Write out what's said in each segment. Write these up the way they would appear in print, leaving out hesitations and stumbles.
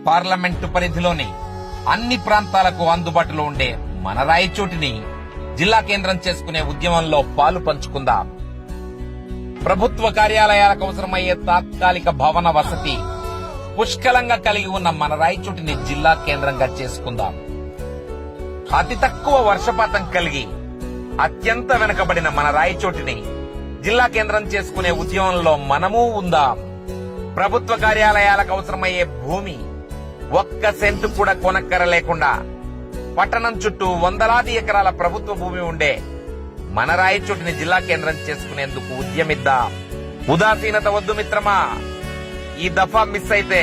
Parliament పరిధిలోని అన్ని ప్రాంతాలకు అందుబాటులో ఉండే మన రాయచోటిని జిల్లా కేంద్రం చేసుకునే ఉద్యమంలో పాలు పంచుకుందాం. ప్రభుత్వ కార్యాలయాలకు అవసరమయ్యే తాత్కాలిక భవన వసతి పుష్కలంగా కలిగి ఉన్న మన రాయచోటిని జిల్లా కేంద్రంగా చేసుకుందాం. అతి తక్కువ వర్షపాతం కలిగి అత్యంత వెనుకబడిన మన రాయచోటిని జిల్లా కేంద్రం చేసుకునే ఉద్యమంలో మనమూ ఉందాం. ప్రభుత్వ కార్యాలయాలకు అవసరమయ్యే భూమి ఒక్క సెంటు కూడా కొనక్కర లేకుండా పట్టణం చుట్టూ వందలాది ఎకరాల ప్రభుత్వ భూమి ఉండే మన రాయచోటిని జిల్లా కేంద్రం చేసుకునేందుకు ఉద్యమిద్దాం. ఉదాసీనత వద్దు మిత్రమా. ఈ దఫా మిస్ అయితే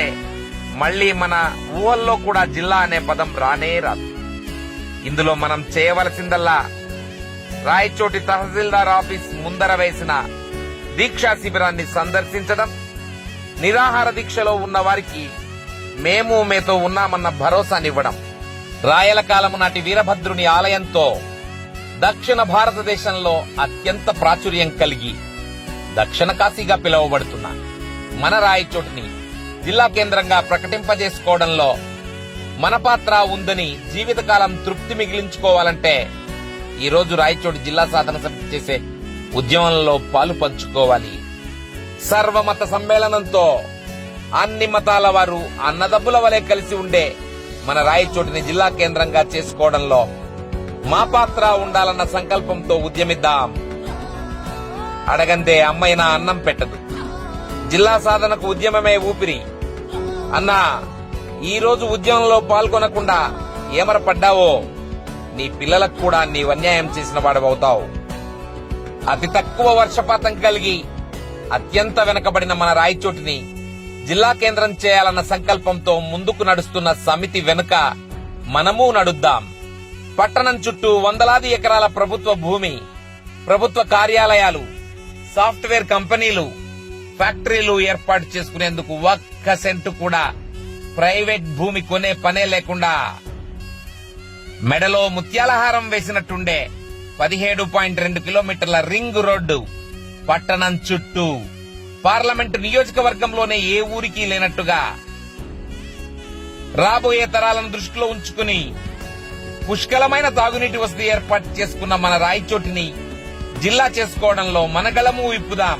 మళ్లీ మన ఊహల్లో కూడా జిల్లా అనే పదం రానే రాదు. ఇందులో మనం చేయవలసిందల్లా రాయచోటి తహసీల్దార్ ఆఫీస్ ముందర వేసిన దీక్షా శిబిరాన్ని సందర్శించడం, నిరాహార దీక్షలో ఉన్న వారికి మేము మీతో ఉన్నామన్న భరోసానివ్వడం, రాయల కాలము నాటి వీరభద్రుని ఆలయంతో దక్షిణ భారతదేశంలో అత్యంత ప్రాచుర్యం కలిగి దక్షిణ కాశీగా పిలువబడుతున్న మన రాయచోటిని జిల్లా కేంద్రంగా ప్రకటింపజేసుకోవడంలో మన పాత్ర ఉందని జీవితకాలం తృప్తి మిగిలించుకోవాలంటే ఈ రోజు రాయచోటి జిల్లా సాధన సమితి చేసే ఉద్యమంలో పాలు పంచుకోవాలి. సర్వమత సమ్మేళనంతో అన్ని మతాల వారు అన్నదమ్ముల వలె కలిసి ఉండే మన రాయచోటిని జిల్లా కేంద్రంగా చేసుకోవడంలో మా పాత్ర ఉండాలన్న సంకల్పంతో ఉద్యమిద్దాం. అడగందే అమ్మైనా అన్నం పెట్టదు. జిల్లా సాధనకు ఉద్యమమే ఊపిరి. అన్నా, ఈ రోజు ఉద్యమంలో పాల్గొనకుండా ఏమరపడ్డావో నీ పిల్లలకు కూడా నీవు అన్యాయం చేసిన వాడవవుతావు. అతి తక్కువ వర్షపాతం కలిగి అత్యంత వెనుకబడిన మన రాయచోటిని జిల్లా కేంద్రం చేయాలన్న సంకల్పంతో ముందుకు నడుస్తున్న సమితి వెనుక మనమూ నడుద్దాం. పట్టణం చుట్టూ వందలాది ఎకరాల ప్రభుత్వ భూమి, ప్రభుత్వ కార్యాలయాలు, సాఫ్ట్వేర్ కంపెనీలు, ఫ్యాక్టరీలు ఏర్పాటు చేసుకునేందుకు ఒక్క సెంటు కూడా ప్రైవేట్ భూమి కొనే పనే లేకుండా మెడలో ముత్యాలహారం వేసినట్టుండే 17.2 కిలోమీటర్ల రింగ్ రోడ్డు పట్టణం చుట్టూ పార్లమెంటు నియోజకవర్గంలోనే ఏ ఊరికి లేనట్టుగా రాబోయే తరాలను దృష్టిలో ఉంచుకుని పుష్కలమైన తాగునీటి వసతి ఏర్పాటు చేసుకున్న మన రాయచోటిని జిల్లా చేసుకోవడంలో మనగలము విప్పుదాం.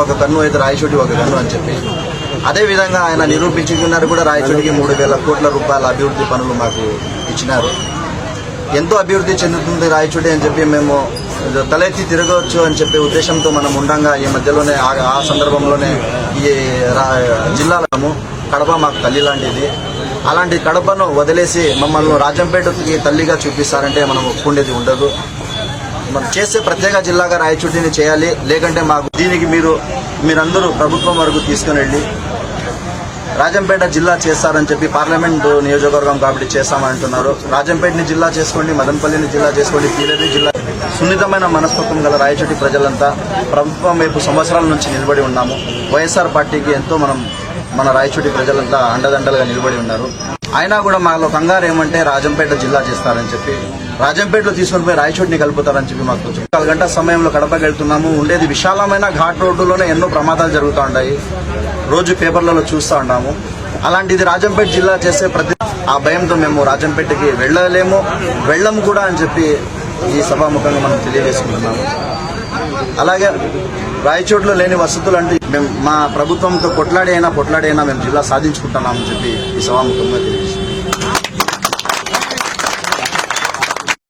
ఒక కన్ను అయితే రాయచోటి ఒక కన్ను అని చెప్పి అదే విధంగా ఆయన నిరూపించుకున్నారు కూడా. రాయచోటికి 3,000 కోట్ల రూపాయల అభివృద్ధి పనులు మాకు ఇచ్చినారు. ఎంతో అభివృద్ధి చెందుతుంది రాయచోటి అని చెప్పి మేము తలెత్తి తిరగవచ్చు అని చెప్పే ఉద్దేశంతో మనం ఉండగా ఈ మధ్యలోనే ఆ సందర్భంలోనే ఈ జిల్లాలో కడప మాకు తల్లి లాంటిది. అలాంటి కడపను వదిలేసి మమ్మల్ని రాజంపేటకి తల్లిగా చూపిస్తారంటే మనం ఒప్పుకుండేది ఉండదు. మనం చేసే ప్రత్యేక జిల్లాగా రాయచోటిని చేయాలి. లేకంటే మాకు దీనికి మీరందరూ ప్రభుత్వం వరకు తీసుకుని వెళ్ళి రాజంపేట జిల్లా చేస్తారని చెప్పి పార్లమెంటు నియోజకవర్గం కాబట్టి చేస్తామంటున్నారు. రాజంపేటని జిల్లా చేసుకోండి, మదనపల్లిని జిల్లా చేసుకోండి, పీలేరుని జిల్లా. సున్నితమైన మనస్తత్వం గల రాయచోటి ప్రజలంతా ప్రభుత్వం వైపు సంవత్సరాల నుంచి నిలబడి ఉన్నాము. వైఎస్ఆర్ పార్టీకి ఎంతో మన రాయచోటి ప్రజలంతా అండదండలుగా నిలబడి ఉన్నారు. అయినా కూడా మాలో కంగారు ఏమంటే రాజంపేట జిల్లా చేస్తారని చెప్పి, రాజంపేటలో తీసుకుని పోయి రాయచోటిని కలుపుతారని చెప్పి మాకు 4 గంటల సమయంలో కడపకి వెళ్తున్నాము. ఉండేది విశాలమైన ఘాట్ రోడ్డులోనే ఎన్నో ప్రమాదాలు జరుగుతూ ఉంటాయి. రోజు పేపర్లలో చూస్తూ ఉన్నాము. అలాంటిది రాజంపేట జిల్లా చేసే ఆ భయంతో మేము రాజంపేటకి వెళ్ళము కూడా అని చెప్పి ఈ సభాముఖంగా మనం తెలియజేసుకుంటున్నాము. అలాగే రాయచోటిలో లేని వసతులు అంటే మేము మా ప్రభుత్వంతో పొట్లాడి అయినా మేము జిల్లా సాధించుకుంటున్నామని చెప్పి ఈ సభాముఖంగా తెలియజేస్తున్నాం.